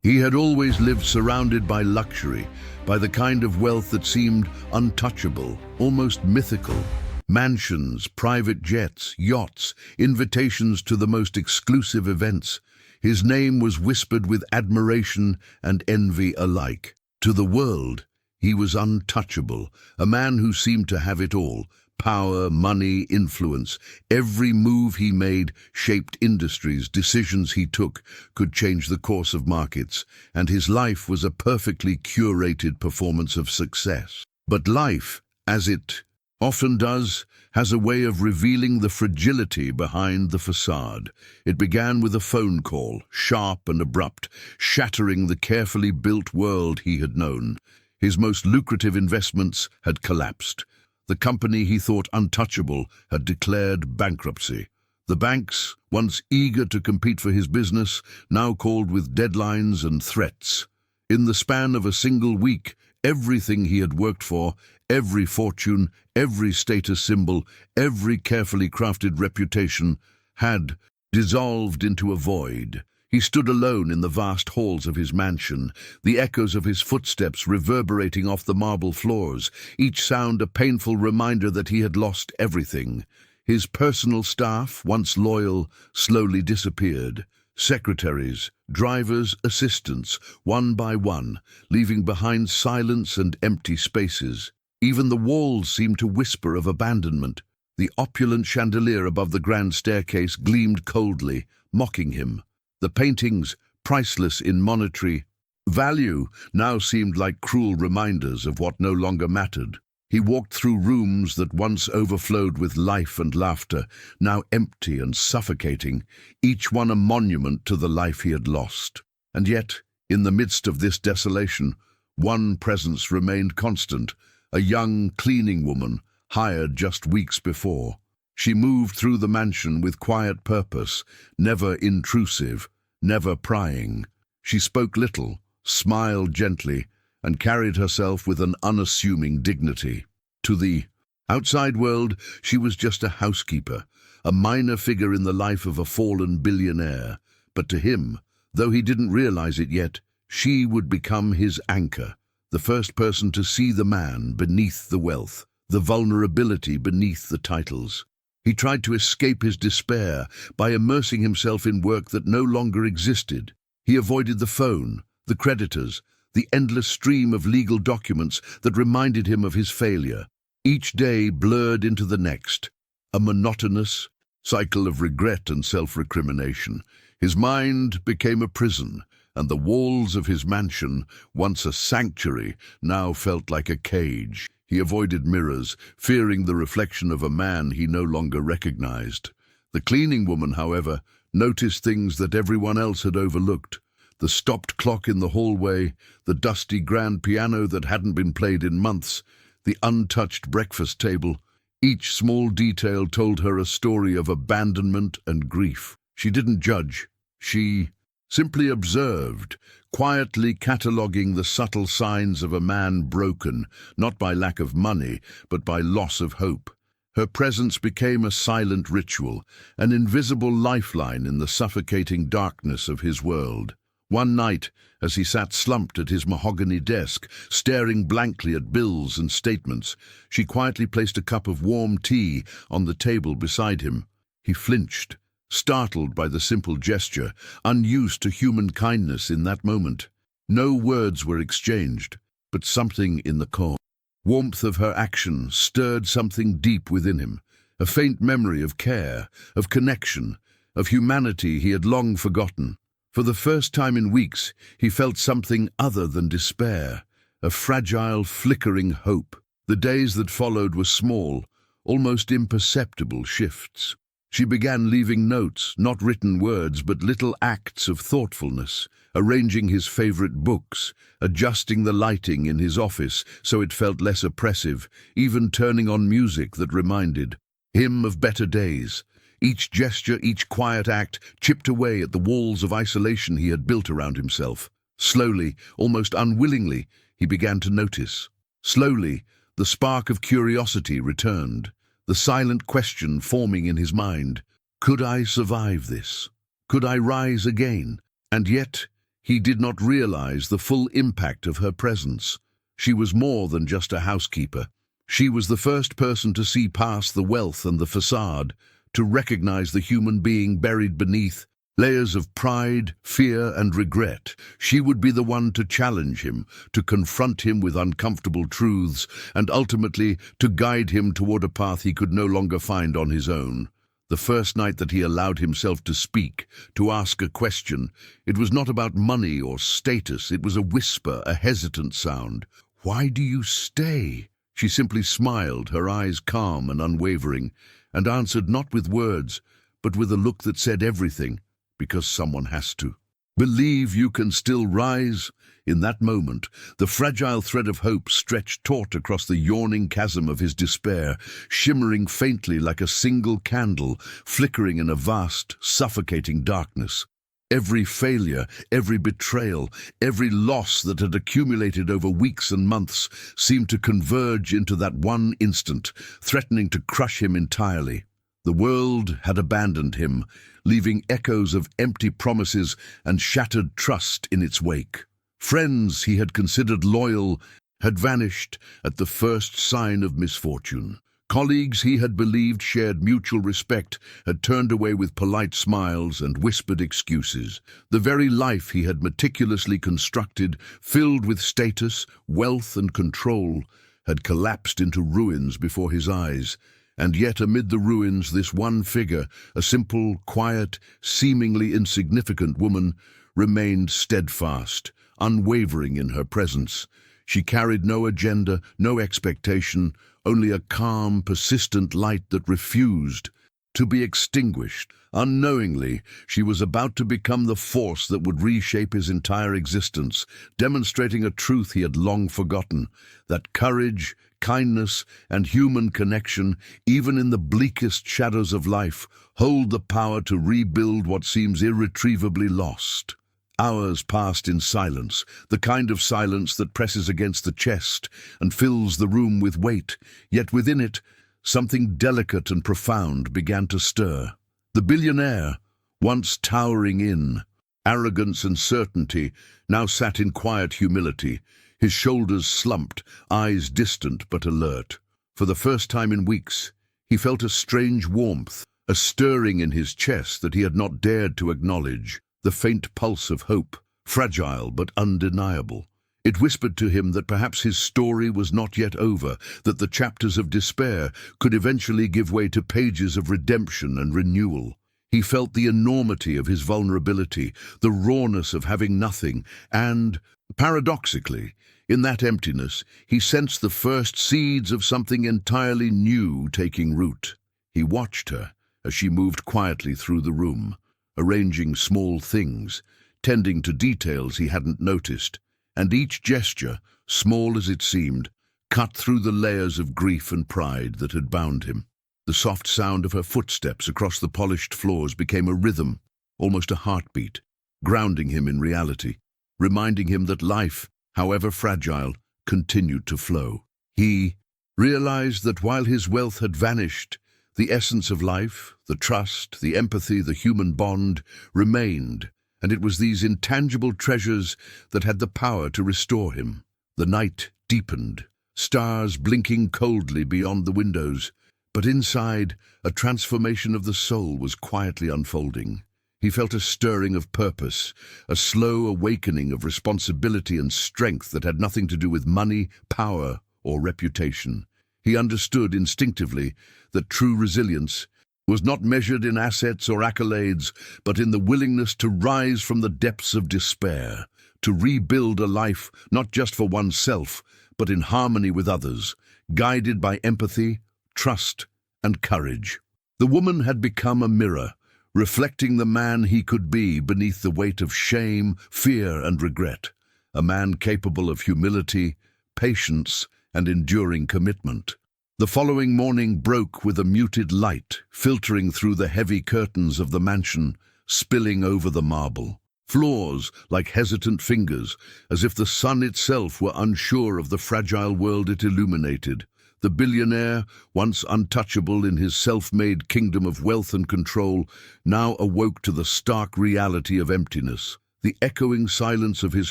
He had always lived surrounded by luxury, by the kind of wealth that seemed untouchable, almost mythical. Mansions, private jets, yachts, invitations to the most exclusive events. His name was whispered with admiration and envy alike. To the world, he was untouchable, a man who seemed to have it all: power, money, influence. Every move he made shaped industries. Decisions he took could change the course of markets, and his life was a perfectly curated performance of success. But life, as it often does, has a way of revealing the fragility behind the facade. It began with a phone call, sharp and abrupt, shattering the carefully built world he had known. His most lucrative investments had collapsed. The company he thought untouchable had declared bankruptcy. The banks, once eager to compete for his business, now called with deadlines and threats. In the span of a single week, everything he had worked for, every fortune, every status symbol, every carefully crafted reputation, had dissolved into a void. He stood alone in the vast halls of his mansion, the echoes of his footsteps reverberating off the marble floors, each sound a painful reminder that he had lost everything. His personal staff, once loyal, slowly disappeared. Secretaries, drivers, assistants, one by one, leaving behind silence and empty spaces. Even the walls seemed to whisper of abandonment. The opulent chandelier above the grand staircase gleamed coldly, mocking him. The paintings, priceless in monetary value, now seemed like cruel reminders of what no longer mattered. He walked through rooms that once overflowed with life and laughter, now empty and suffocating, each one a monument to the life he had lost. And yet, in the midst of this desolation, one presence remained constant: a young cleaning woman, hired just weeks before. She moved through the mansion with quiet purpose, never intrusive, never prying. She spoke little, smiled gently, and carried herself with an unassuming dignity. To the outside world, she was just a housekeeper, a minor figure in the life of a fallen billionaire. But to him, though he didn't realize it yet, she would become his anchor, the first person to see the man beneath the wealth, the vulnerability beneath the titles. He tried to escape his despair by immersing himself in work that no longer existed. He avoided the phone, the creditors, the endless stream of legal documents that reminded him of his failure. Each day blurred into the next, a monotonous cycle of regret and self-recrimination. His mind became a prison, and the walls of his mansion, once a sanctuary, now felt like a cage. He avoided mirrors, fearing the reflection of a man he no longer recognized. The cleaning woman, however, noticed things that everyone else had overlooked: the stopped clock in the hallway, the dusty grand piano that hadn't been played in months, the untouched breakfast table. Each small detail told her a story of abandonment and grief. She didn't judge. She simply observed, quietly cataloguing the subtle signs of a man broken, not by lack of money, but by loss of hope. Her presence became a silent ritual, an invisible lifeline in the suffocating darkness of his world. One night, as he sat slumped at his mahogany desk, staring blankly at bills and statements, she quietly placed a cup of warm tea on the table beside him. He flinched, startled by the simple gesture, unused to human kindness in that moment. No words were exchanged, but something in the calm warmth of her action stirred something deep within him, a faint memory of care, of connection, of humanity he had long forgotten. For the first time in weeks, he felt something other than despair, a fragile, flickering hope. The days that followed were small, almost imperceptible shifts. She began leaving notes, not written words, but little acts of thoughtfulness, arranging his favorite books, adjusting the lighting in his office so it felt less oppressive, even turning on music that reminded him of better days. Each gesture, each quiet act, chipped away at the walls of isolation he had built around himself. Slowly, almost unwillingly, he began to notice. Slowly, the spark of curiosity returned, the silent question forming in his mind: could I survive this? Could I rise again? And yet, He did not realize the full impact of her presence. She was more than just a housekeeper. She was the first person to see past the wealth and the facade, to recognize the human being buried beneath layers of pride, fear, and regret. She would be the one to challenge him, to confront him with uncomfortable truths, and ultimately to guide him toward a path he could no longer find on his own. The first night that he allowed himself to speak, to ask a question, it was not about money or status. It was a whisper, a hesitant sound. "Why do you stay?" She simply smiled, her eyes calm and unwavering, and answered not with words, but with a look that said everything. Because someone has to. Believe you can still rise. In that moment, the fragile thread of hope stretched taut across the yawning chasm of his despair, shimmering faintly like a single candle, flickering in a vast, suffocating darkness. Every failure, every betrayal, every loss that had accumulated over weeks and months seemed to converge into that one instant, threatening to crush him entirely. The world had abandoned him, leaving echoes of empty promises and shattered trust in its wake. Friends he had considered loyal had vanished at the first sign of misfortune. Colleagues he had believed shared mutual respect had turned away with polite smiles and whispered excuses. The very life he had meticulously constructed, filled with status, wealth, and control, had collapsed into ruins before his eyes. And yet amid the ruins, this one figure, a simple, quiet, seemingly insignificant woman, remained steadfast, unwavering in her presence. She carried no agenda, no expectation, only a calm, persistent light that refused to be extinguished. Unknowingly, she was about to become the force that would reshape his entire existence, demonstrating a truth he had long forgotten, that courage, kindness, and human connection, even in the bleakest shadows of life, hold the power to rebuild what seems irretrievably lost. Hours passed in silence, the kind of silence that presses against the chest and fills the room with weight, yet within it, something delicate and profound began to stir. The billionaire, once towering in arrogance and certainty, now sat in quiet humility, his shoulders slumped, eyes distant but alert. For the first time in weeks, he felt a strange warmth, a stirring in his chest that he had not dared to acknowledge, the faint pulse of hope, fragile but undeniable. It whispered to him that perhaps his story was not yet over, that the chapters of despair could eventually give way to pages of redemption and renewal. He felt the enormity of his vulnerability, the rawness of having nothing, and, paradoxically, in that emptiness, he sensed the first seeds of something entirely new taking root. He watched her as she moved quietly through the room, arranging small things, tending to details he hadn't noticed, and each gesture, small as it seemed, cut through the layers of grief and pride that had bound him. The soft sound of her footsteps across the polished floors became a rhythm, almost a heartbeat, grounding him in reality, reminding him that life, however fragile, continued to flow. He realized that while his wealth had vanished, the essence of life, the trust, the empathy, the human bond, remained, and it was these intangible treasures that had the power to restore him. The night deepened, stars blinking coldly beyond the windows, but inside, a transformation of the soul was quietly unfolding. He felt a stirring of purpose, a slow awakening of responsibility and strength that had nothing to do with money, power, or reputation. He understood instinctively that true resilience was not measured in assets or accolades, but in the willingness to rise from the depths of despair, to rebuild a life not just for oneself, but in harmony with others, guided by empathy, trust, and courage. The woman had become a mirror, reflecting the man he could be beneath the weight of shame, fear, and regret, a man capable of humility, patience, and enduring commitment. The following morning broke with a muted light, filtering through the heavy curtains of the mansion, spilling over the marble floors like hesitant fingers, as if the sun itself were unsure of the fragile world it illuminated. The billionaire, once untouchable in his self-made kingdom of wealth and control, now awoke to the stark reality of emptiness. The echoing silence of his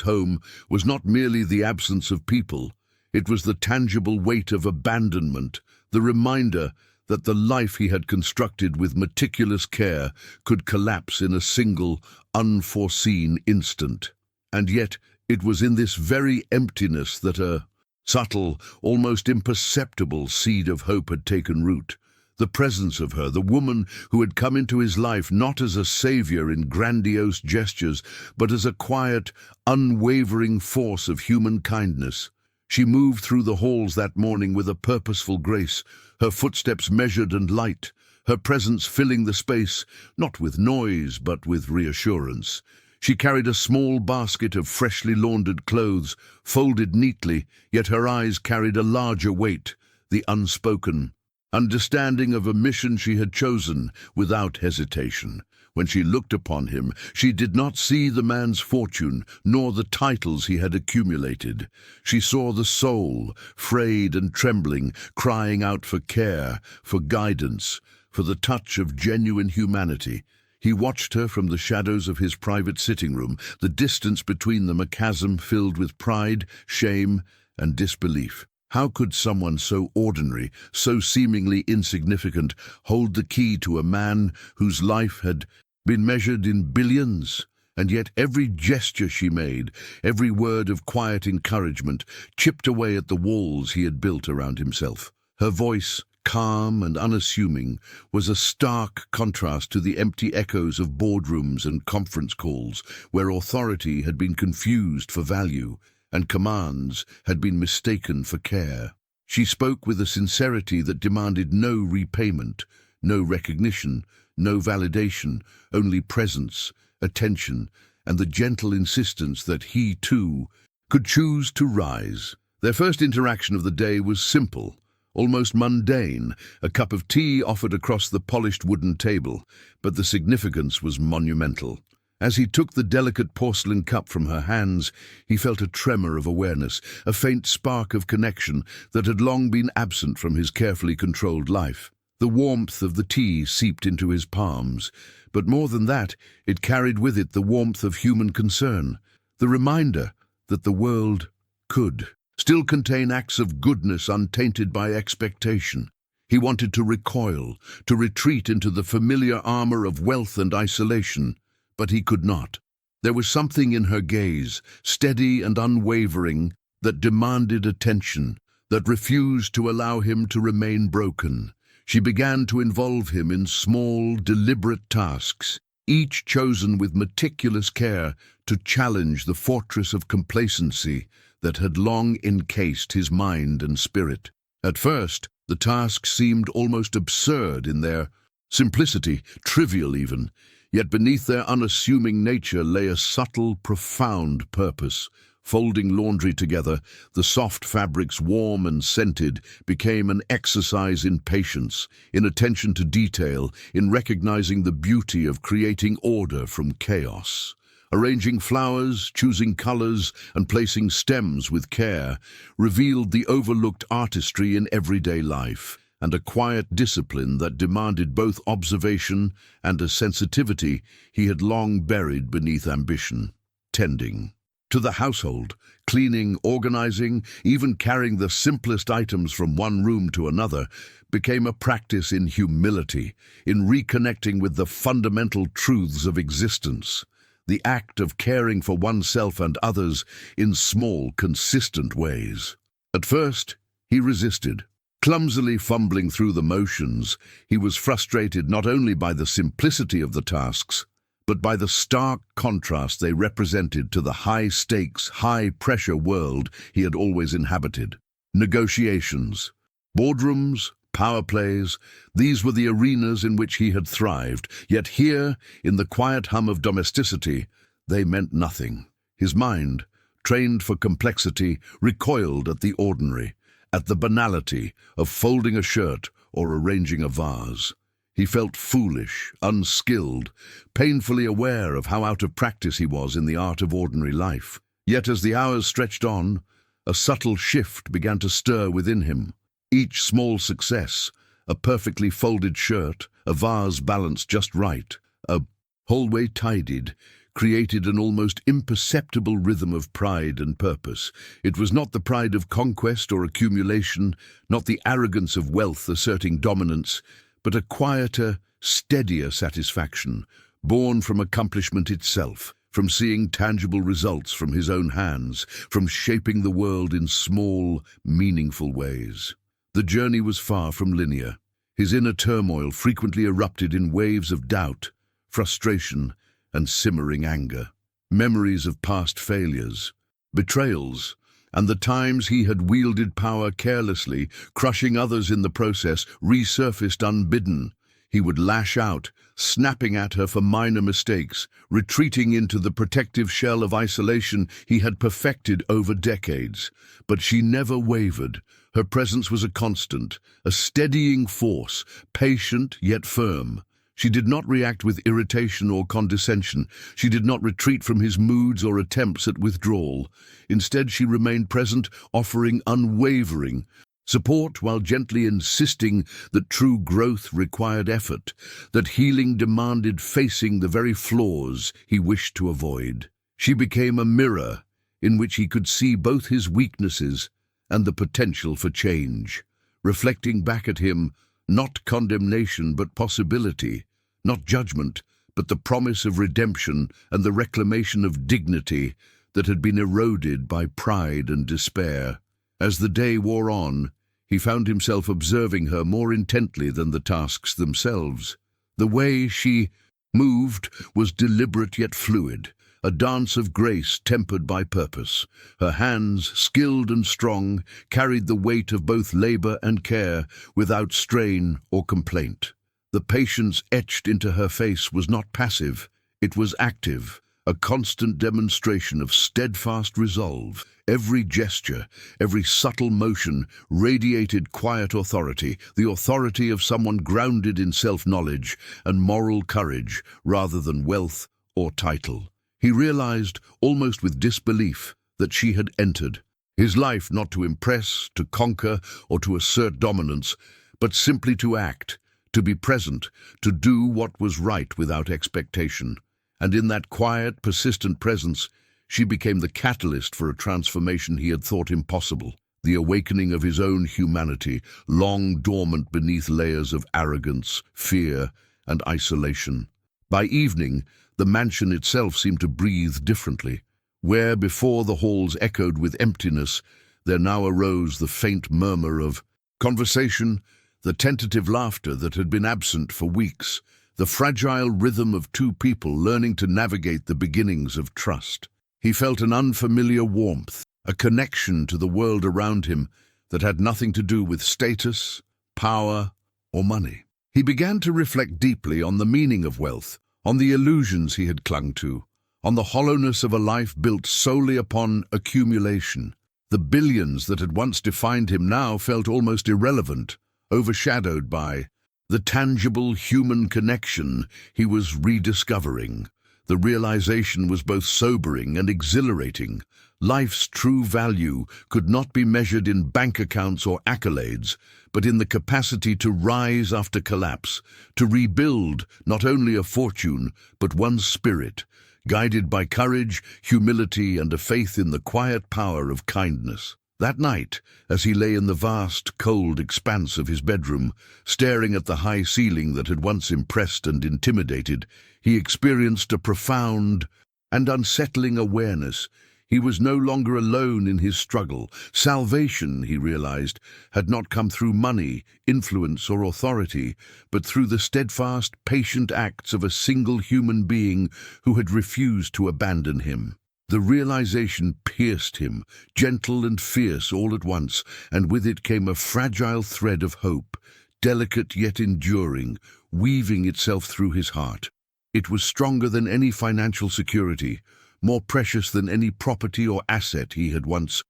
home was not merely the absence of people, it was the tangible weight of abandonment, the reminder that the life he had constructed with meticulous care could collapse in a single, unforeseen instant. And yet, it was in this very emptiness that a subtle, almost imperceptible seed of hope had taken root. The presence of her, the woman who had come into his life not as a savior in grandiose gestures, but as a quiet, unwavering force of human kindness. She moved through the halls that morning with a purposeful grace, her footsteps measured and light, her presence filling the space, not with noise but with reassurance. She carried a small basket of freshly laundered clothes, folded neatly, yet her eyes carried a larger weight, the unspoken understanding of a mission she had chosen without hesitation. When she looked upon him, she did not see the man's fortune, nor the titles he had accumulated. She saw the soul, frayed and trembling, crying out for care, for guidance, for the touch of genuine humanity. He watched her from the shadows of his private sitting room, the distance between them a chasm filled with pride, shame, and disbelief. How could someone so ordinary, so seemingly insignificant, hold the key to a man whose life had been measured in billions? And yet every gesture she made, every word of quiet encouragement, chipped away at the walls he had built around himself. Her voice, calm and unassuming, was a stark contrast to the empty echoes of boardrooms and conference calls, where authority had been confused for value, and commands had been mistaken for care. She spoke with a sincerity that demanded no repayment, no recognition, no validation, only presence, attention, and the gentle insistence that he, too, could choose to rise. Their first interaction of the day was simple, almost mundane, a cup of tea offered across the polished wooden table, but the significance was monumental. As he took the delicate porcelain cup from her hands, he felt a tremor of awareness, a faint spark of connection that had long been absent from his carefully controlled life. The warmth of the tea seeped into his palms, but more than that, it carried with it the warmth of human concern, the reminder that the world could still contain acts of goodness untainted by expectation. He wanted to recoil, to retreat into the familiar armor of wealth and isolation, but he could not. There was something in her gaze, steady and unwavering, that demanded attention, that refused to allow him to remain broken. She began to involve him in small, deliberate tasks, each chosen with meticulous care to challenge the fortress of complacency that had long encased his mind and spirit. At first, the tasks seemed almost absurd in their simplicity, trivial even. Yet beneath their unassuming nature lay a subtle, profound purpose. Folding laundry together, the soft fabrics, warm and scented, became an exercise in patience, in attention to detail, in recognizing the beauty of creating order from chaos. Arranging flowers, choosing colors, and placing stems with care revealed the overlooked artistry in everyday life, and a quiet discipline that demanded both observation and a sensitivity he had long buried beneath ambition. Tending to the household, cleaning, organizing, even carrying the simplest items from one room to another, became a practice in humility, in reconnecting with the fundamental truths of existence, the act of caring for oneself and others in small, consistent ways. At first, he resisted. Clumsily fumbling through the motions, he was frustrated not only by the simplicity of the tasks, but by the stark contrast they represented to the high-stakes, high-pressure world he had always inhabited. Negotiations, boardrooms, power plays, these were the arenas in which he had thrived, yet here, in the quiet hum of domesticity, they meant nothing. His mind, trained for complexity, recoiled at the ordinary, at the banality of folding a shirt or arranging a vase. He felt foolish, unskilled, painfully aware of how out of practice he was in the art of ordinary life. Yet as the hours stretched on, a subtle shift began to stir within him. Each small success, a perfectly folded shirt, a vase balanced just right, a hallway tidied, created an almost imperceptible rhythm of pride and purpose. It was not the pride of conquest or accumulation, not the arrogance of wealth asserting dominance, but a quieter, steadier satisfaction, born from accomplishment itself, from seeing tangible results from his own hands, from shaping the world in small, meaningful ways. The journey was far from linear. His inner turmoil frequently erupted in waves of doubt, frustration, and simmering anger. Memories of past failures, betrayals, and the times he had wielded power carelessly, crushing others in the process, resurfaced unbidden. He would lash out, snapping at her for minor mistakes, retreating into the protective shell of isolation he had perfected over decades. But she never wavered. Her presence was a constant, a steadying force, patient yet firm. She did not react with irritation or condescension. She did not retreat from his moods or attempts at withdrawal. Instead, she remained present, offering unwavering support while gently insisting that true growth required effort, that healing demanded facing the very flaws he wished to avoid. She became a mirror in which he could see both his weaknesses and the potential for change, reflecting back at him not condemnation but possibility, not judgment but the promise of redemption and the reclamation of dignity that had been eroded by pride and despair. As the day wore on, he found himself observing her more intently than the tasks themselves. The way she moved was deliberate yet fluid, a dance of grace tempered by purpose. Her hands, skilled and strong, carried the weight of both labor and care without strain or complaint. The patience etched into her face was not passive, it was active, a constant demonstration of steadfast resolve. Every gesture, every subtle motion radiated quiet authority, the authority of someone grounded in self-knowledge and moral courage rather than wealth or title. He realized, almost with disbelief, that she had entered his life not to impress, to conquer, or to assert dominance, but simply to act, to be present, to do what was right without expectation. And in that quiet, persistent presence, she became the catalyst for a transformation he had thought impossible, the awakening of his own humanity, long dormant beneath layers of arrogance, fear, and isolation. By evening, the mansion itself seemed to breathe differently. Where before the halls echoed with emptiness, there now arose the faint murmur of conversation, the tentative laughter that had been absent for weeks, the fragile rhythm of two people learning to navigate the beginnings of trust. He felt an unfamiliar warmth, a connection to the world around him that had nothing to do with status, power, or money. He began to reflect deeply on the meaning of wealth, on the illusions he had clung to, on the hollowness of a life built solely upon accumulation. The billions that had once defined him now felt almost irrelevant, overshadowed by the tangible human connection he was rediscovering. The realization was both sobering and exhilarating. Life's true value could not be measured in bank accounts or accolades, but in the capacity to rise after collapse, to rebuild not only a fortune, but one's spirit, guided by courage, humility, and a faith in the quiet power of kindness. That night, as he lay in the vast, cold expanse of his bedroom, staring at the high ceiling that had once impressed and intimidated, he experienced a profound and unsettling awareness. He was no longer alone in his struggle. Salvation, he realized, had not come through money, influence, or authority, but through the steadfast, patient acts of a single human being who had refused to abandon him. The realization pierced him, gentle and fierce all at once, and with it came a fragile thread of hope, delicate yet enduring, weaving itself through his heart. It was stronger than any financial security, more precious than any property or asset he had once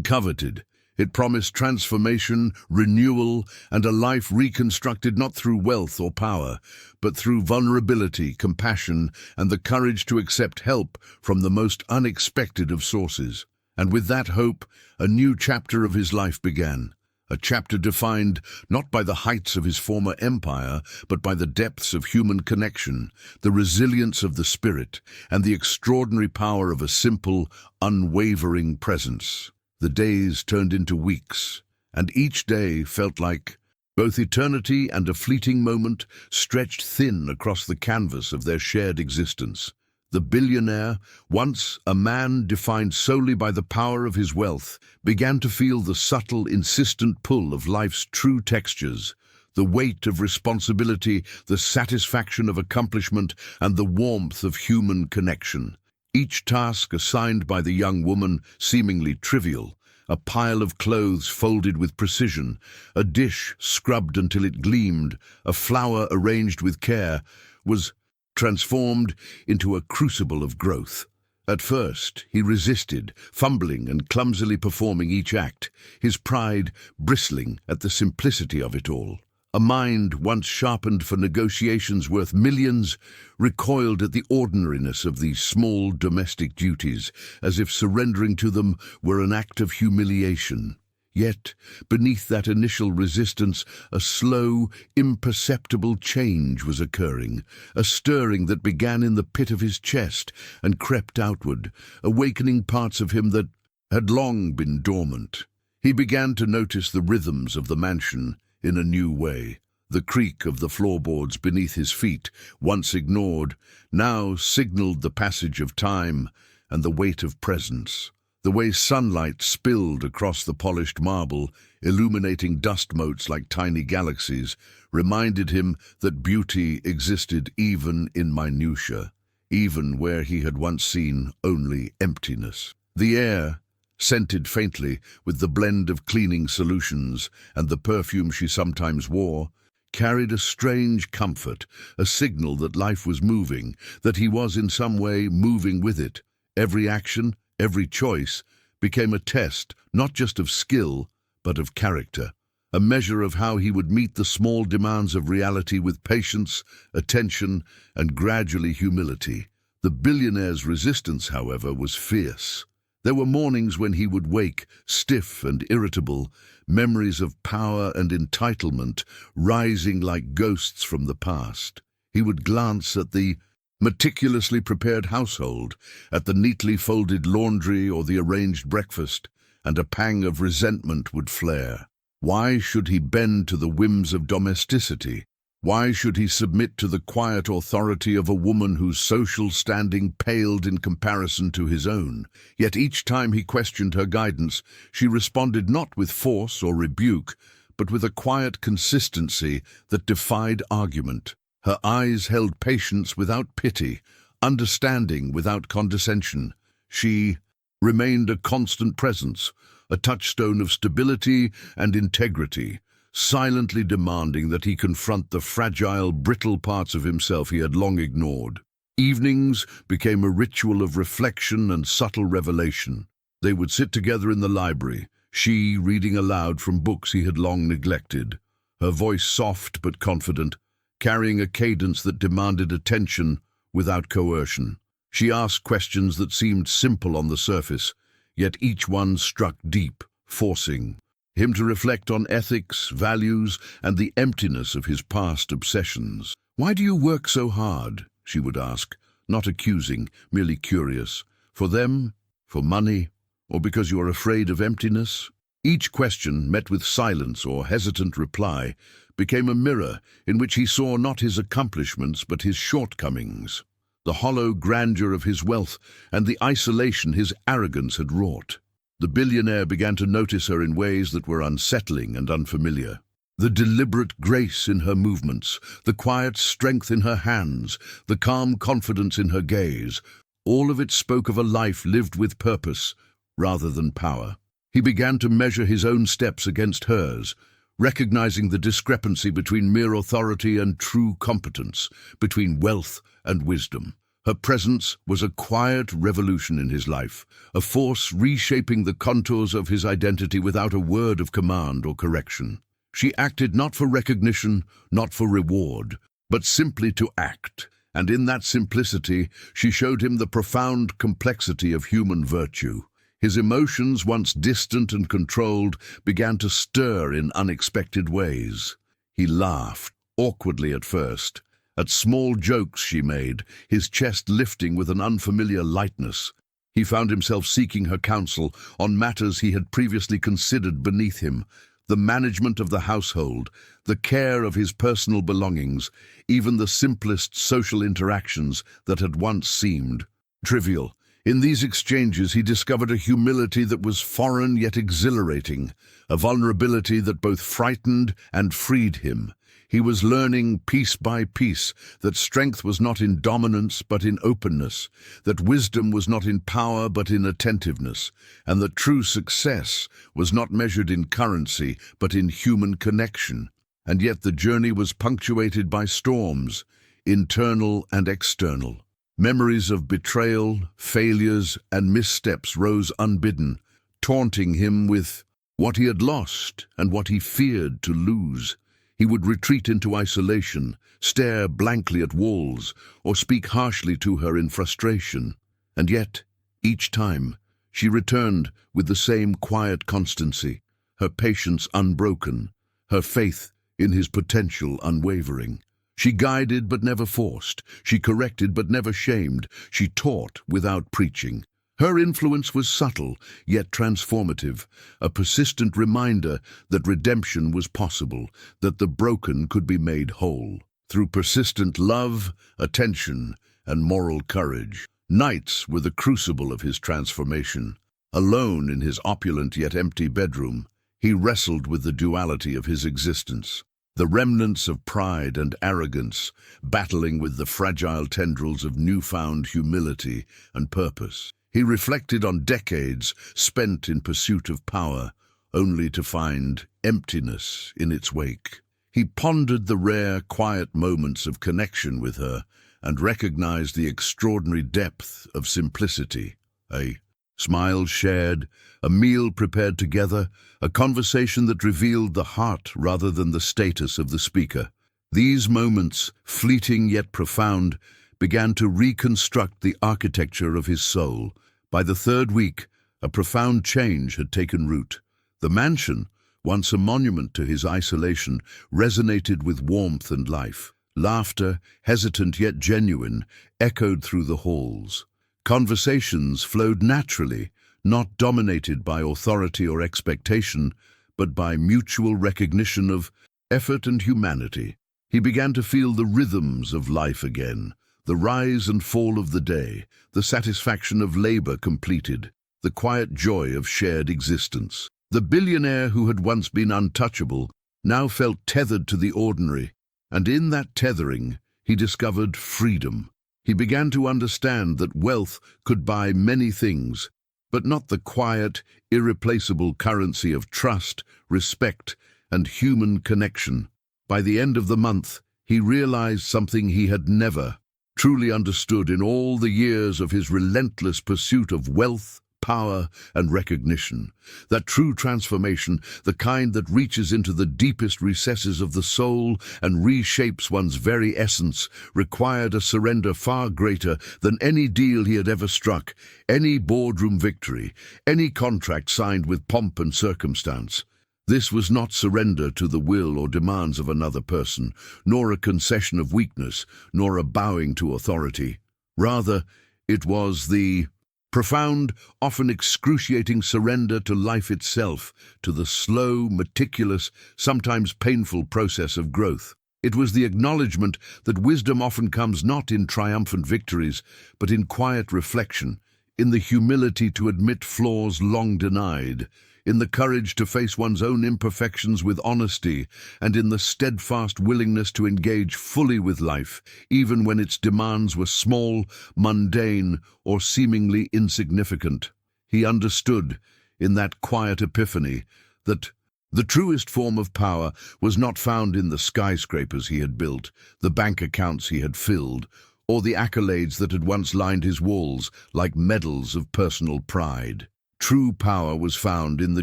coveted. It promised transformation, renewal, and a life reconstructed not through wealth or power, but through vulnerability, compassion, and the courage to accept help from the most unexpected of sources. And with that hope, a new chapter of his life began. a chapter defined not by the heights of his former empire, but by the depths of human connection, the resilience of the spirit, and the extraordinary power of a simple, unwavering presence. The days turned into weeks, and each day felt like both eternity and a fleeting moment stretched thin across the canvas of their shared existence. The billionaire, once a man defined solely by the power of his wealth, began to feel the subtle, insistent pull of life's true textures, the weight of responsibility, the satisfaction of accomplishment, and the warmth of human connection. Each task assigned by the young woman seemingly trivial, a pile of clothes folded with precision, a dish scrubbed until it gleamed, a flower arranged with care, was transformed into a crucible of growth. At first, he resisted, fumbling and clumsily performing each act, his pride bristling at the simplicity of it all. A mind once sharpened for negotiations worth millions recoiled at the ordinariness of these small domestic duties, as if surrendering to them were an act of humiliation. Yet, beneath that initial resistance, a slow, imperceptible change was occurring, a stirring that began in the pit of his chest and crept outward, awakening parts of him that had long been dormant. He began to notice the rhythms of the mansion in a new way. The creak of the floorboards beneath his feet, once ignored, now signaled the passage of time and the weight of presence. The way sunlight spilled across the polished marble, illuminating dust motes like tiny galaxies, reminded him that beauty existed even in minutiae, even where he had once seen only emptiness. The air, scented faintly with the blend of cleaning solutions and the perfume she sometimes wore, carried a strange comfort, a signal that life was moving, that he was in some way moving with it. Every action, every choice, became a test not just of skill, but of character, a measure of how he would meet the small demands of reality with patience, attention, and gradually humility. The billionaire's resistance, however, was fierce. There were mornings when he would wake, stiff and irritable, memories of power and entitlement rising like ghosts from the past. He would glance at the meticulously prepared household, at the neatly folded laundry or the arranged breakfast, and a pang of resentment would flare. Why should he bend to the whims of domesticity? Why should he submit to the quiet authority of a woman whose social standing paled in comparison to his own? Yet each time he questioned her guidance, she responded not with force or rebuke, but with a quiet consistency that defied argument. Her eyes held patience without pity, understanding without condescension. She remained a constant presence, a touchstone of stability and integrity, silently demanding that he confront the fragile, brittle parts of himself he had long ignored. Evenings became a ritual of reflection and subtle revelation. They would sit together in the library, she reading aloud from books he had long neglected, her voice soft but confident, carrying a cadence that demanded attention without coercion. She asked questions that seemed simple on the surface, yet each one struck deep, forcing him to reflect on ethics, values, and the emptiness of his past obsessions. "Why do you work so hard?" she would ask, not accusing, merely curious. "For them? For money? Or because you are afraid of emptiness?" Each question, met with silence or hesitant reply, became a mirror in which he saw not his accomplishments but his shortcomings, the hollow grandeur of his wealth and the isolation his arrogance had wrought. The billionaire began to notice her in ways that were unsettling and unfamiliar. The deliberate grace in her movements, the quiet strength in her hands, the calm confidence in her gaze, all of it spoke of a life lived with purpose rather than power. He began to measure his own steps against hers, recognizing the discrepancy between mere authority and true competence, between wealth and wisdom. Her presence was a quiet revolution in his life, a force reshaping the contours of his identity without a word of command or correction. She acted not for recognition, not for reward, but simply to act, and in that simplicity she showed him the profound complexity of human virtue. His emotions, once distant and controlled, began to stir in unexpected ways. He laughed, awkwardly at first, at small jokes she made, his chest lifting with an unfamiliar lightness. He found himself seeking her counsel on matters he had previously considered beneath him: the management of the household, the care of his personal belongings, even the simplest social interactions that had once seemed trivial. In these exchanges he discovered a humility that was foreign yet exhilarating, a vulnerability that both frightened and freed him. He was learning piece by piece that strength was not in dominance but in openness, that wisdom was not in power but in attentiveness, and that true success was not measured in currency but in human connection. And yet the journey was punctuated by storms, internal and external. Memories of betrayal, failures, and missteps rose unbidden, taunting him with what he had lost and what he feared to lose. He would retreat into isolation, stare blankly at walls, or speak harshly to her in frustration. And yet, each time, she returned with the same quiet constancy, her patience unbroken, her faith in his potential unwavering. She guided but never forced. She corrected but never shamed. She taught without preaching. Her influence was subtle, yet transformative, a persistent reminder that redemption was possible, that the broken could be made whole. Through persistent love, attention, and moral courage. Nights were the crucible of his transformation. Alone in his opulent yet empty bedroom, he wrestled with the duality of his existence. The remnants of pride and arrogance, battling with the fragile tendrils of newfound humility and purpose. He reflected on decades spent in pursuit of power, only to find emptiness in its wake. He pondered the rare, quiet moments of connection with her and recognized the extraordinary depth of simplicity. A smile shared, a meal prepared together, a conversation that revealed the heart rather than the status of the speaker. These moments, fleeting yet profound, began to reconstruct the architecture of his soul. By the third week, a profound change had taken root. The mansion, once a monument to his isolation, resonated with warmth and life. Laughter, hesitant yet genuine, echoed through the halls. Conversations flowed naturally, not dominated by authority or expectation, but by mutual recognition of effort and humanity. He began to feel the rhythms of life again, the rise and fall of the day, the satisfaction of labor completed, the quiet joy of shared existence. The billionaire who had once been untouchable now felt tethered to the ordinary, and in that tethering he discovered freedom. He began to understand that wealth could buy many things, but not the quiet, irreplaceable currency of trust, respect, and human connection. By the end of the month, he realized something he had never truly understood in all the years of his relentless pursuit of wealth, power, and recognition. That true transformation, the kind that reaches into the deepest recesses of the soul and reshapes one's very essence, required a surrender far greater than any deal he had ever struck, any boardroom victory, any contract signed with pomp and circumstance. This was not surrender to the will or demands of another person, nor a concession of weakness, nor a bowing to authority. Rather, it was the profound, often excruciating surrender to life itself, to the slow, meticulous, sometimes painful process of growth. It was the acknowledgement that wisdom often comes not in triumphant victories, but in quiet reflection, in the humility to admit flaws long denied, in the courage to face one's own imperfections with honesty, and in the steadfast willingness to engage fully with life, even when its demands were small, mundane, or seemingly insignificant. He understood, in that quiet epiphany, that the truest form of power was not found in the skyscrapers he had built, the bank accounts he had filled, or the accolades that had once lined his walls like medals of personal pride. True power was found in the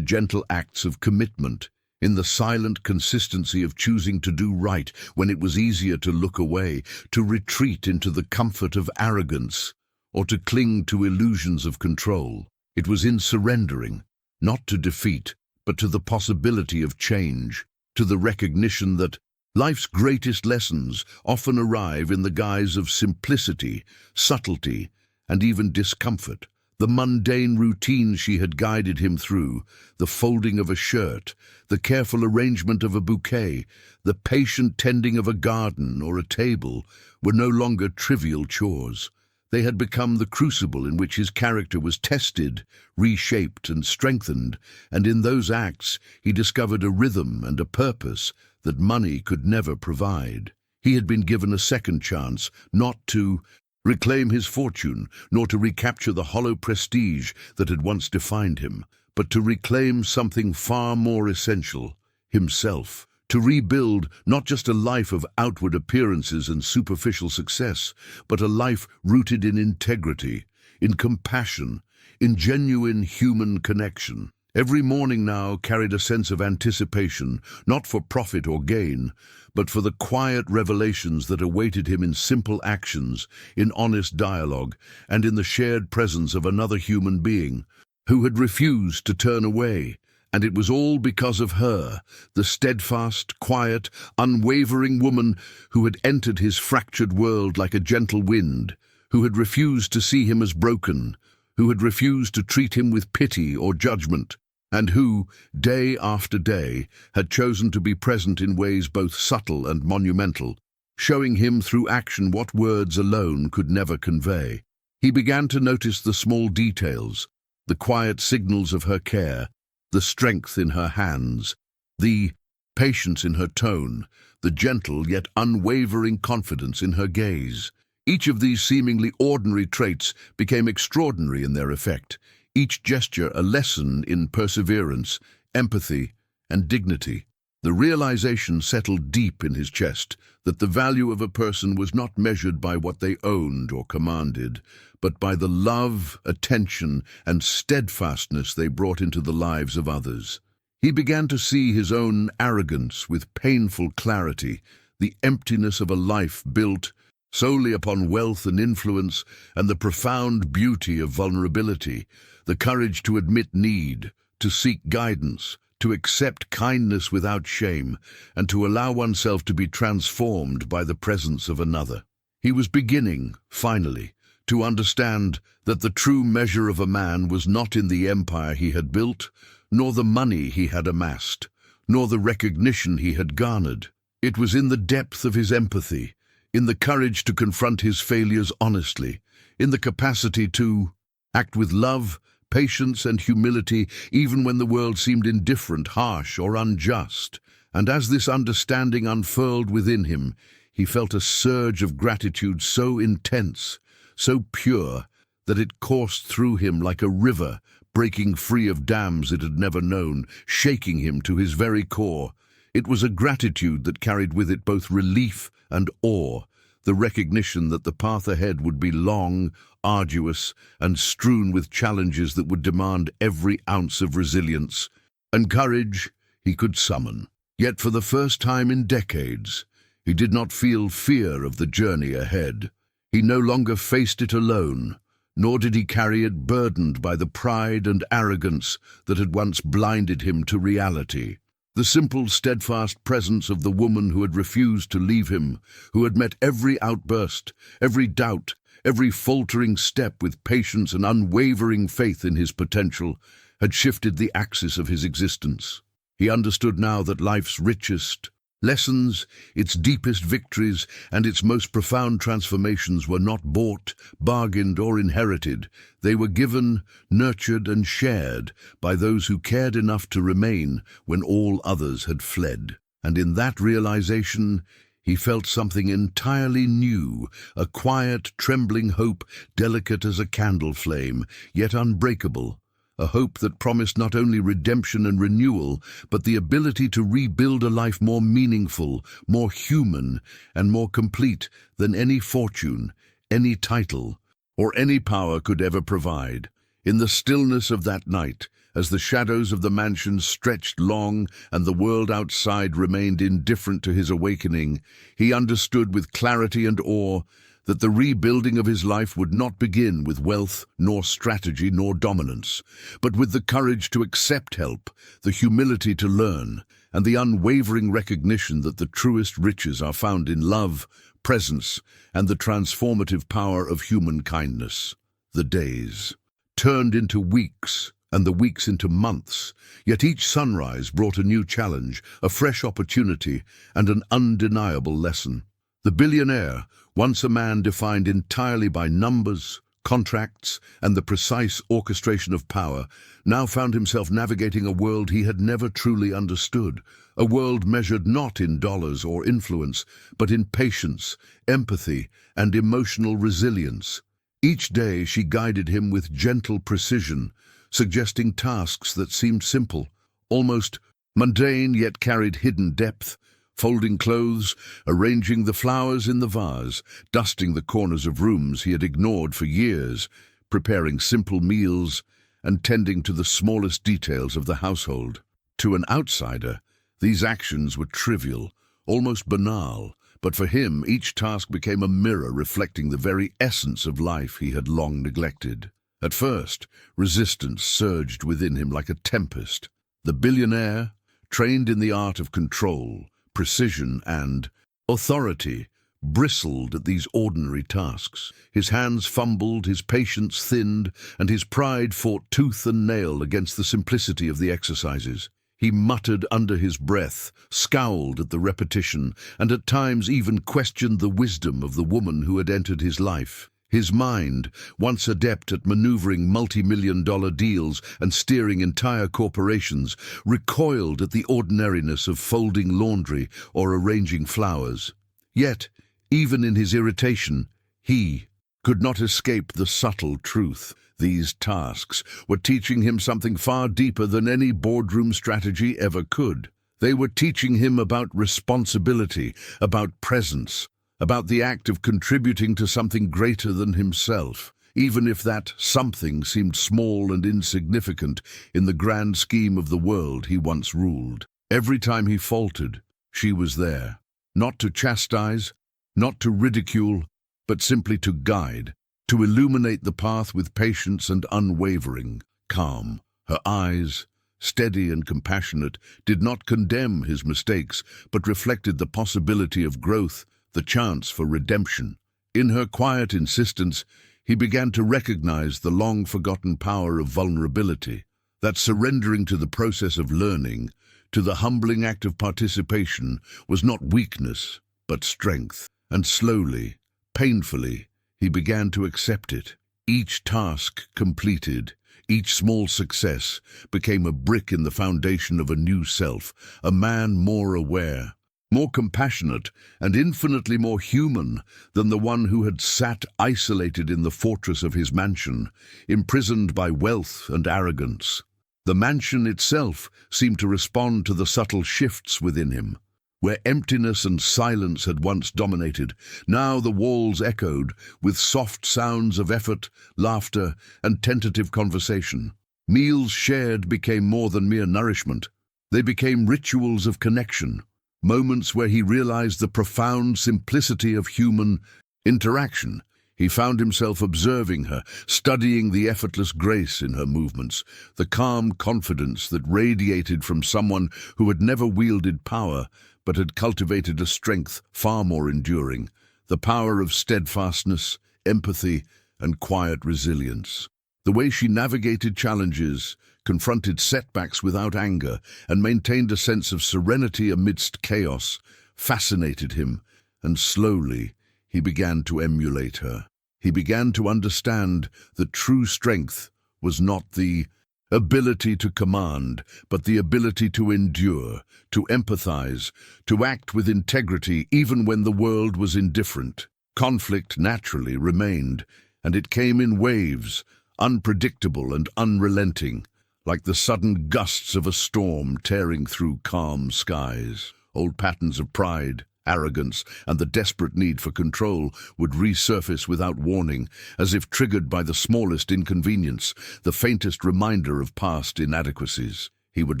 gentle acts of commitment, in the silent consistency of choosing to do right when it was easier to look away, to retreat into the comfort of arrogance, or to cling to illusions of control. It was in surrendering, not to defeat, but to the possibility of change, to the recognition that life's greatest lessons often arrive in the guise of simplicity, subtlety, and even discomfort. The mundane routines she had guided him through, the folding of a shirt, the careful arrangement of a bouquet, the patient tending of a garden or a table, were no longer trivial chores. They had become the crucible in which his character was tested, reshaped and strengthened, and in those acts he discovered a rhythm and a purpose that money could never provide. He had been given a second chance, not to reclaim his fortune, nor to recapture the hollow prestige that had once defined him, but to reclaim something far more essential, himself. To rebuild not just a life of outward appearances and superficial success, but a life rooted in integrity, in compassion, in genuine human connection. Every morning now carried a sense of anticipation, not for profit or gain, but for the quiet revelations that awaited him in simple actions, in honest dialogue, and in the shared presence of another human being who had refused to turn away. And it was all because of her, the steadfast, quiet, unwavering woman who had entered his fractured world like a gentle wind, who had refused to see him as broken, who had refused to treat him with pity or judgment, and who, day after day, had chosen to be present in ways both subtle and monumental, showing him through action what words alone could never convey. He began to notice the small details, the quiet signals of her care, the strength in her hands, the patience in her tone, the gentle yet unwavering confidence in her gaze. Each of these seemingly ordinary traits became extraordinary in their effect, each gesture a lesson in perseverance, empathy, and dignity. The realization settled deep in his chest that the value of a person was not measured by what they owned or commanded, but by the love, attention, and steadfastness they brought into the lives of others. He began to see his own arrogance with painful clarity, the emptiness of a life built solely upon wealth and influence, and the profound beauty of vulnerability, the courage to admit need, to seek guidance, to accept kindness without shame, and to allow oneself to be transformed by the presence of another. He was beginning, finally, to understand that the true measure of a man was not in the empire he had built, nor the money he had amassed, nor the recognition he had garnered. It was in the depth of his empathy, in the courage to confront his failures honestly, in the capacity to act with love, patience, and humility even when the world seemed indifferent, harsh, or unjust. And as this understanding unfurled within him, he felt a surge of gratitude so intense, so pure, that it coursed through him like a river, breaking free of dams it had never known, shaking him to his very core. It was a gratitude that carried with it both relief and awe, the recognition that the path ahead would be long, arduous, and strewn with challenges that would demand every ounce of resilience and courage he could summon. Yet for the first time in decades, he did not feel fear of the journey ahead. He no longer faced it alone, nor did he carry it burdened by the pride and arrogance that had once blinded him to reality. The simple, steadfast presence of the woman who had refused to leave him, who had met every outburst, every doubt, every faltering step with patience and unwavering faith in his potential, had shifted the axis of his existence. He understood now that life's richest lessons, its deepest victories, and its most profound transformations were not bought, bargained, or inherited. They were given, nurtured, and shared by those who cared enough to remain when all others had fled. And in that realization, he felt something entirely new, a quiet, trembling hope, delicate as a candle flame, yet unbreakable. A hope that promised not only redemption and renewal, but the ability to rebuild a life more meaningful, more human, and more complete than any fortune, any title, or any power could ever provide. In the stillness of that night, as the shadows of the mansion stretched long and the world outside remained indifferent to his awakening, he understood with clarity and awe that the rebuilding of his life would not begin with wealth, nor strategy, nor dominance, but with the courage to accept help, the humility to learn, and the unwavering recognition that the truest riches are found in love, presence, and the transformative power of human kindness. The days turned into weeks, and the weeks into months, yet each sunrise brought a new challenge, a fresh opportunity, and an undeniable lesson. The billionaire, once a man defined entirely by numbers, contracts, and the precise orchestration of power, now found himself navigating a world he had never truly understood, a world measured not in dollars or influence, but in patience, empathy, and emotional resilience. Each day she guided him with gentle precision, suggesting tasks that seemed simple, almost mundane yet carried hidden depth, folding clothes, arranging the flowers in the vase, dusting the corners of rooms he had ignored for years, preparing simple meals, and tending to the smallest details of the household. To an outsider, these actions were trivial, almost banal, but for him each task became a mirror reflecting the very essence of life he had long neglected. At first, resistance surged within him like a tempest. The billionaire, trained in the art of control, precision, and authority, bristled at these ordinary tasks. His hands fumbled, his patience thinned, and his pride fought tooth and nail against the simplicity of the exercises. He muttered under his breath, scowled at the repetition, and at times even questioned the wisdom of the woman who had entered his life. His mind, once adept at maneuvering multi-million-dollar deals and steering entire corporations, recoiled at the ordinariness of folding laundry or arranging flowers. Yet, even in his irritation, he could not escape the subtle truth. These tasks were teaching him something far deeper than any boardroom strategy ever could. They were teaching him about responsibility, about presence, about the act of contributing to something greater than himself, even if that something seemed small and insignificant in the grand scheme of the world he once ruled. Every time he faltered, she was there, not to chastise, not to ridicule, but simply to guide, to illuminate the path with patience and unwavering calm. Her eyes, steady and compassionate, did not condemn his mistakes, but reflected the possibility of growth, the chance for redemption. In her quiet insistence, he began to recognize the long-forgotten power of vulnerability, that surrendering to the process of learning, to the humbling act of participation, was not weakness, but strength. And slowly, painfully, he began to accept it. Each task completed, each small success, became a brick in the foundation of a new self, a man more aware, more compassionate, and infinitely more human than the one who had sat isolated in the fortress of his mansion, imprisoned by wealth and arrogance. The mansion itself seemed to respond to the subtle shifts within him. Where emptiness and silence had once dominated, now the walls echoed with soft sounds of effort, laughter, and tentative conversation. Meals shared became more than mere nourishment. They became rituals of connection, moments where he realized the profound simplicity of human interaction. He found himself observing her, studying the effortless grace in her movements, the calm confidence that radiated from someone who had never wielded power, but had cultivated a strength far more enduring, the power of steadfastness, empathy, and quiet resilience. The way she navigated challenges, confronted setbacks without anger, and maintained a sense of serenity amidst chaos, fascinated him, and slowly he began to emulate her. He began to understand that true strength was not the ability to command, but the ability to endure, to empathize, to act with integrity even when the world was indifferent. Conflict naturally remained, and it came in waves, unpredictable and unrelenting, like the sudden gusts of a storm tearing through calm skies. Old patterns of pride, arrogance, and the desperate need for control would resurface without warning, as if triggered by the smallest inconvenience, the faintest reminder of past inadequacies. He would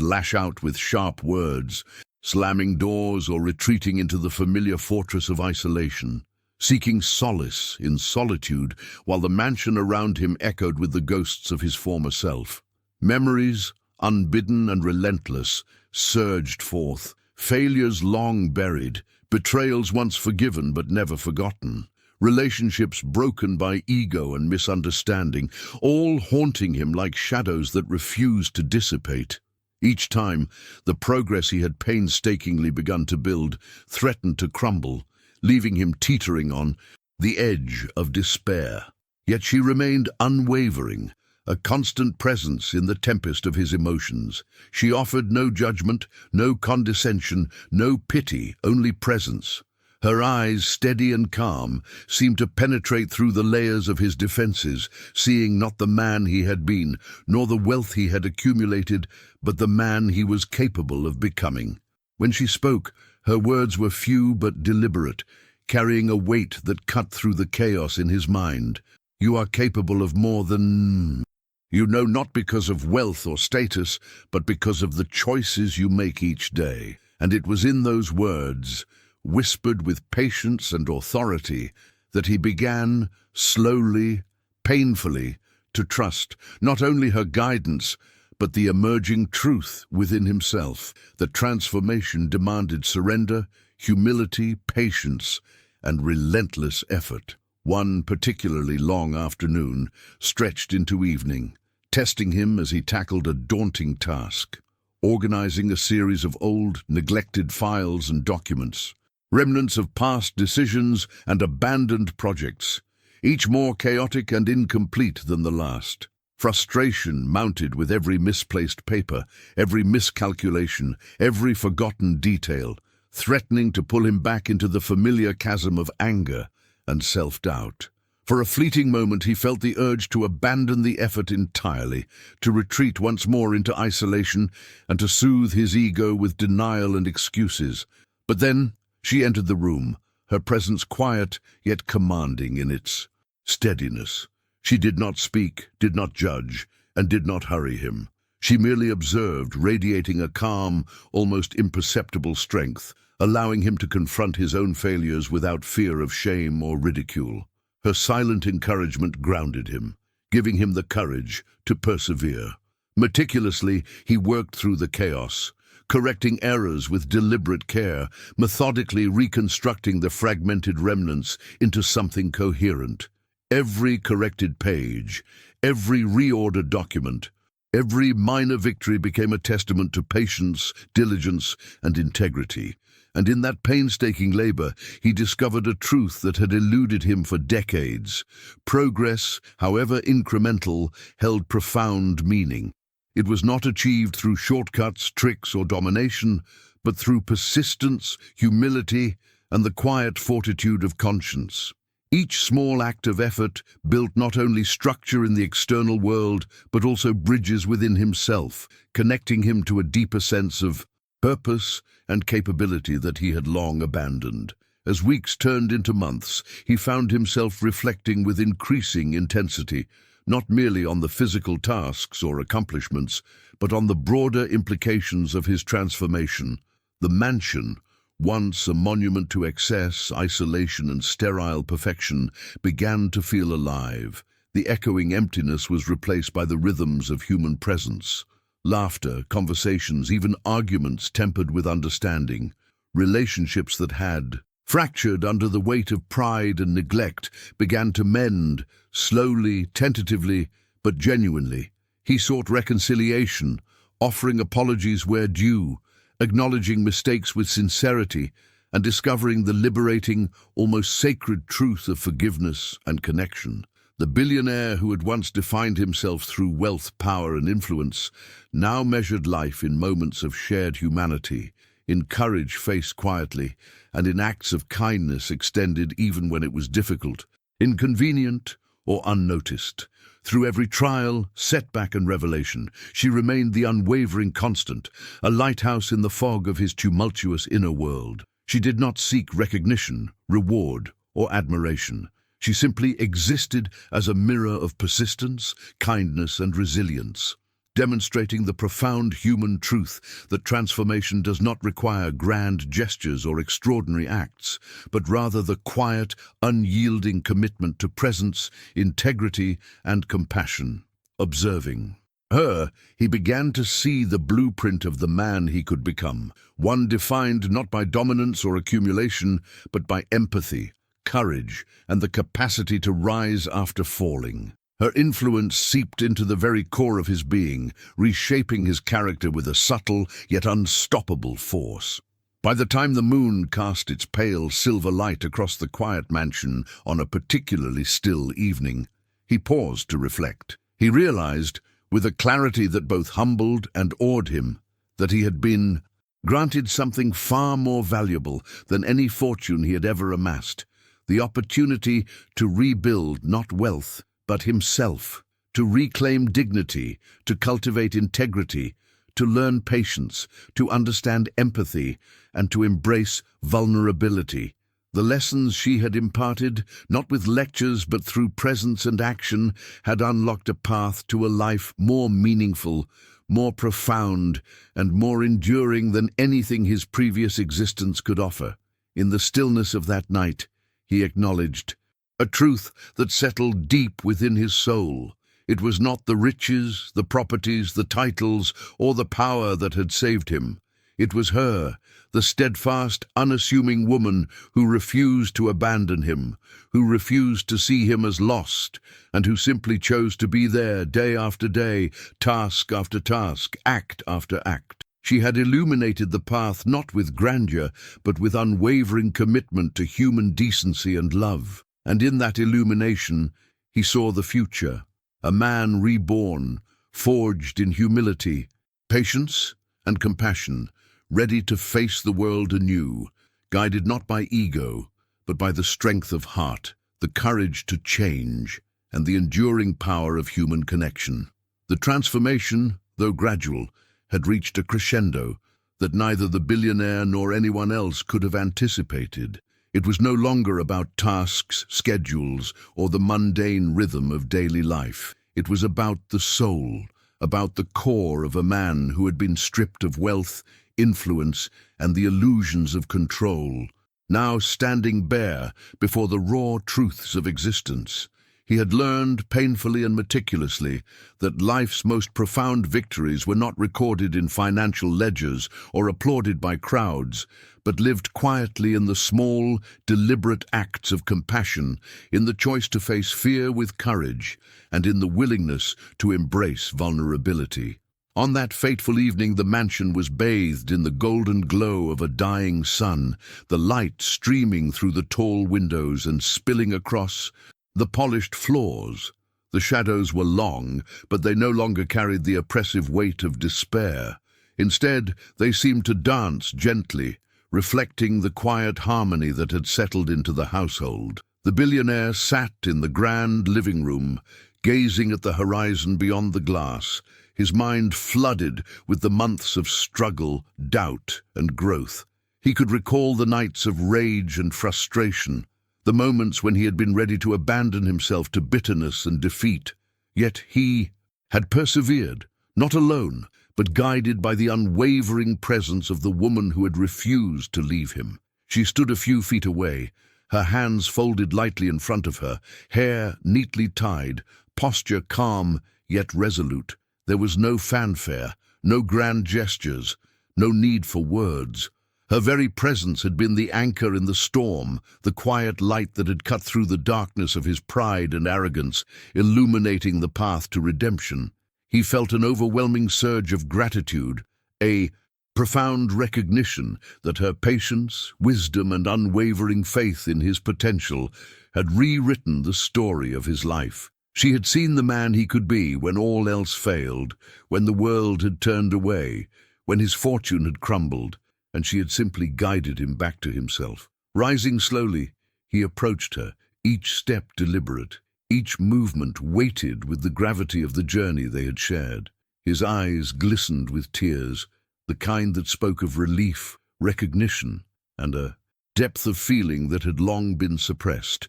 lash out with sharp words, slamming doors or retreating into the familiar fortress of isolation, seeking solace in solitude, while the mansion around him echoed with the ghosts of his former self. Memories, unbidden and relentless, surged forth, failures long buried, betrayals once forgiven but never forgotten, relationships broken by ego and misunderstanding, all haunting him like shadows that refused to dissipate. Each time, the progress he had painstakingly begun to build threatened to crumble, leaving him teetering on the edge of despair. Yet she remained unwavering, a constant presence in the tempest of his emotions. She offered no judgment, no condescension, no pity, only presence. Her eyes, steady and calm, seemed to penetrate through the layers of his defenses, seeing not the man he had been, nor the wealth he had accumulated, but the man he was capable of becoming. When she spoke, her words were few but deliberate, carrying a weight that cut through the chaos in his mind. "You are capable of more than you know, not because of wealth or status, but because of the choices you make each day." And it was in those words, whispered with patience and authority, that he began, slowly, painfully, to trust not only her guidance, but the emerging truth within himself. The transformation demanded surrender, humility, patience, and relentless effort. One particularly long afternoon stretched into evening, testing him as he tackled a daunting task, organizing a series of old, neglected files and documents, remnants of past decisions and abandoned projects, each more chaotic and incomplete than the last. Frustration mounted with every misplaced paper, every miscalculation, every forgotten detail, threatening to pull him back into the familiar chasm of anger and self-doubt. For a fleeting moment he felt the urge to abandon the effort entirely, to retreat once more into isolation and to soothe his ego with denial and excuses. But then she entered the room, her presence quiet yet commanding in its steadiness. She did not speak, did not judge, and did not hurry him. She merely observed, radiating a calm, almost imperceptible strength, allowing him to confront his own failures without fear of shame or ridicule. Her silent encouragement grounded him, giving him the courage to persevere. Meticulously, he worked through the chaos, correcting errors with deliberate care, methodically reconstructing the fragmented remnants into something coherent. Every corrected page, every reordered document, every minor victory became a testament to patience, diligence, and integrity. And in that painstaking labor, he discovered a truth that had eluded him for decades. Progress, however incremental, held profound meaning. It was not achieved through shortcuts, tricks, or domination, but through persistence, humility, and the quiet fortitude of conscience. Each small act of effort built not only structure in the external world, but also bridges within himself, connecting him to a deeper sense of purpose and capability that he had long abandoned. As weeks turned into months, he found himself reflecting with increasing intensity, not merely on the physical tasks or accomplishments, but on the broader implications of his transformation. The mansion, once a monument to excess, isolation, and sterile perfection, began to feel alive. The echoing emptiness was replaced by the rhythms of human presence. Laughter, conversations, even arguments tempered with understanding. Relationships that had fractured under the weight of pride and neglect began to mend, slowly, tentatively, but genuinely. He sought reconciliation, offering apologies where due, acknowledging mistakes with sincerity, and discovering the liberating, almost sacred truth of forgiveness and connection. The billionaire who had once defined himself through wealth, power, and influence now measured life in moments of shared humanity, in courage faced quietly, and in acts of kindness extended even when it was difficult, inconvenient, or unnoticed. Through every trial, setback, and revelation, she remained the unwavering constant, a lighthouse in the fog of his tumultuous inner world. She did not seek recognition, reward, or admiration. She simply existed as a mirror of persistence, kindness, and resilience. demonstrating the profound human truth that transformation does not require grand gestures or extraordinary acts, but rather the quiet, unyielding commitment to presence, integrity, and compassion. Observing her, he began to see the blueprint of the man he could become, one defined not by dominance or accumulation, but by empathy, courage, and the capacity to rise after falling. Her influence seeped into the very core of his being, reshaping his character with a subtle yet unstoppable force. By the time the moon cast its pale silver light across the quiet mansion on a particularly still evening, he paused to reflect. He realized, with a clarity that both humbled and awed him, that he had been granted something far more valuable than any fortune he had ever amassed, the opportunity to rebuild not wealth, but himself, to reclaim dignity, to cultivate integrity, to learn patience, to understand empathy, and to embrace vulnerability. The lessons she had imparted, not with lectures but through presence and action, had unlocked a path to a life more meaningful, more profound, and more enduring than anything his previous existence could offer. In the stillness of that night, he acknowledged a truth that settled deep within his soul. It was not the riches, the properties, the titles, or the power that had saved him. It was her, the steadfast, unassuming woman who refused to abandon him, who refused to see him as lost, and who simply chose to be there day after day, task after task, act after act. She had illuminated the path not with grandeur, but with unwavering commitment to human decency and love. And in that illumination, he saw the future, a man reborn, forged in humility, patience, and compassion, ready to face the world anew, guided not by ego, but by the strength of heart, the courage to change, and the enduring power of human connection. The transformation, though gradual, had reached a crescendo that neither the billionaire nor anyone else could have anticipated. It was no longer about tasks, schedules, or the mundane rhythm of daily life. It was about the soul, about the core of a man who had been stripped of wealth, influence, and the illusions of control, now standing bare before the raw truths of existence. He had learned, painfully and meticulously, that life's most profound victories were not recorded in financial ledgers or applauded by crowds, but lived quietly in the small, deliberate acts of compassion, in the choice to face fear with courage, and in the willingness to embrace vulnerability. On that fateful evening, the mansion was bathed in the golden glow of a dying sun, the light streaming through the tall windows and spilling across the polished floors. The shadows were long, but they no longer carried the oppressive weight of despair. Instead, they seemed to dance gently, reflecting the quiet harmony that had settled into the household. The billionaire sat in the grand living room, gazing at the horizon beyond the glass, his mind flooded with the months of struggle, doubt, and growth. He could recall the nights of rage and frustration, the moments when he had been ready to abandon himself to bitterness and defeat. Yet he had persevered, not alone, but guided by the unwavering presence of the woman who had refused to leave him. She stood a few feet away, her hands folded lightly in front of her, hair neatly tied, posture calm yet resolute. There was no fanfare, no grand gestures, no need for words. Her very presence had been the anchor in the storm, the quiet light that had cut through the darkness of his pride and arrogance, illuminating the path to redemption. He felt an overwhelming surge of gratitude, a profound recognition that her patience, wisdom, and unwavering faith in his potential had rewritten the story of his life. She had seen the man he could be when all else failed, when the world had turned away, when his fortune had crumbled, and she had simply guided him back to himself. Rising slowly, he approached her, each step deliberate, each movement weighted with the gravity of the journey they had shared. His eyes glistened with tears, the kind that spoke of relief, recognition, and a depth of feeling that had long been suppressed.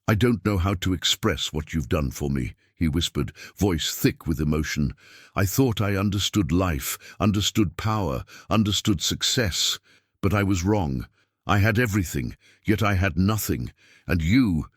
I don't know how to express what you've done for me," he whispered, voice thick with emotion. "I thought I understood life, understood power, understood success. But I was wrong. I had everything, yet I had nothing. And you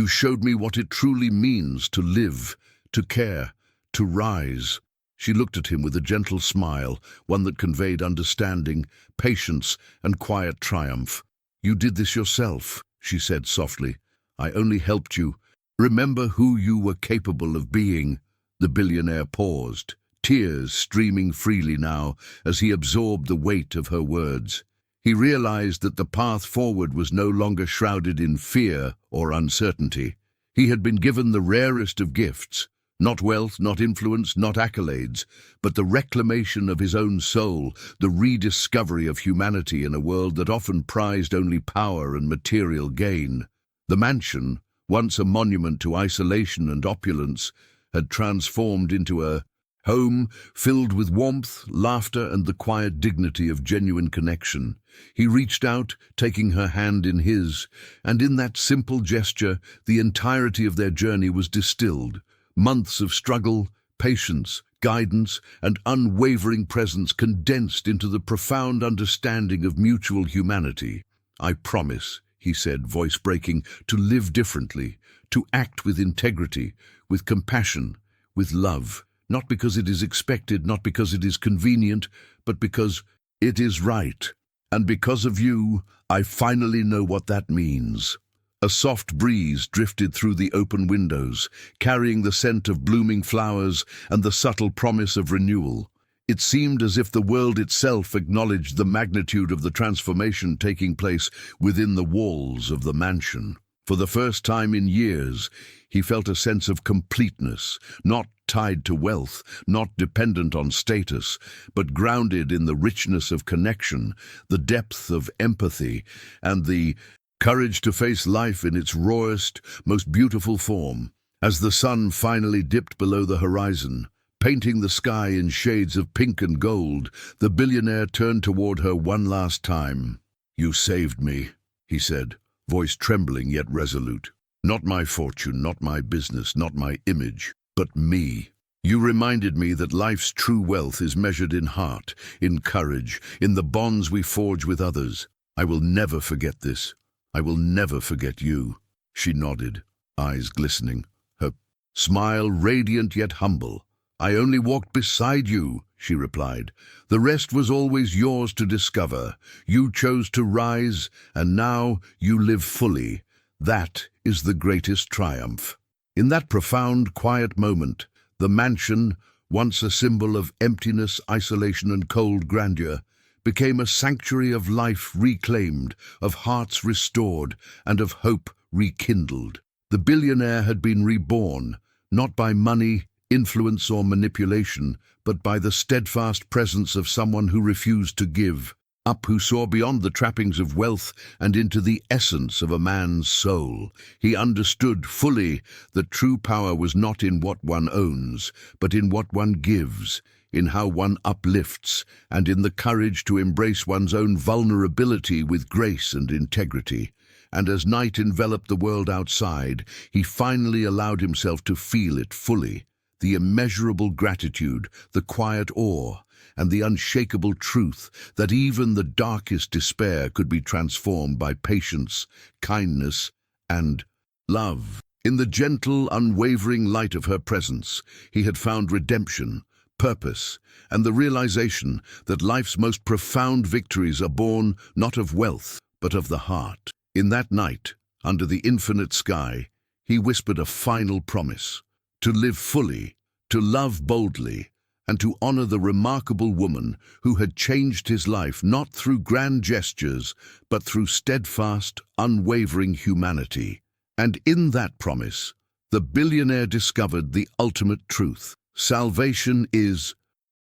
showed me what it truly means to live, to care, to rise." She looked at him with a gentle smile, one that conveyed understanding, patience, and quiet triumph. "You did this yourself," she said softly. "I only helped you. Remember who you were capable of being." The billionaire paused, tears streaming freely now as he absorbed the weight of her words. He realized that the path forward was no longer shrouded in fear or uncertainty. He had been given the rarest of gifts, not wealth, not influence, not accolades, but the reclamation of his own soul, the rediscovery of humanity in a world that often prized only power and material gain. The mansion, once a monument to isolation and opulence, had transformed into a home filled with warmth, laughter, and the quiet dignity of genuine connection. He reached out, taking her hand in his, and in that simple gesture, the entirety of their journey was distilled. Months of struggle, patience, guidance, and unwavering presence condensed into the profound understanding of mutual humanity. "I promise," he said, voice breaking, "to live differently, to act with integrity, with compassion, with love. Not because it is expected, not because it is convenient, but because it is right. And because of you, I finally know what that means." A soft breeze drifted through the open windows, carrying the scent of blooming flowers and the subtle promise of renewal. It seemed as if the world itself acknowledged the magnitude of the transformation taking place within the walls of the mansion. For the first time in years, he felt a sense of completeness, not tied to wealth, not dependent on status, but grounded in the richness of connection, the depth of empathy, and the courage to face life in its rawest, most beautiful form. As the sun finally dipped below the horizon, painting the sky in shades of pink and gold, the billionaire turned toward her one last time. "You saved me," he said, voice trembling yet resolute. "Not my fortune, not my business, not my image, but me. You reminded me that life's true wealth is measured in heart, in courage, in the bonds we forge with others. I will never forget this. I will never forget you." She nodded, eyes glistening, her smile radiant yet humble. "I only walked beside you," she replied. "The rest was always yours to discover. You chose to rise, and now you live fully. That is the greatest triumph." In that profound, quiet moment, the mansion, once a symbol of emptiness, isolation, and cold grandeur, became a sanctuary of life reclaimed, of hearts restored, and of hope rekindled. The billionaire had been reborn, not by money, influence, or manipulation, but by the steadfast presence of someone who refused to give up, who saw beyond the trappings of wealth and into the essence of a man's soul. He understood fully that true power was not in what one owns, but in what one gives, in how one uplifts, and in the courage to embrace one's own vulnerability with grace and integrity. And as night enveloped the world outside, he finally allowed himself to feel it fully. The immeasurable gratitude, the quiet awe, and the unshakable truth that even the darkest despair could be transformed by patience, kindness, and love. In the gentle, unwavering light of her presence, he had found redemption, purpose, and the realization that life's most profound victories are born not of wealth, but of the heart. In that night, under the infinite sky, he whispered a final promise: to live fully, to love boldly, and to honor the remarkable woman who had changed his life not through grand gestures, but through steadfast, unwavering humanity. And in that promise, the billionaire discovered the ultimate truth. Salvation is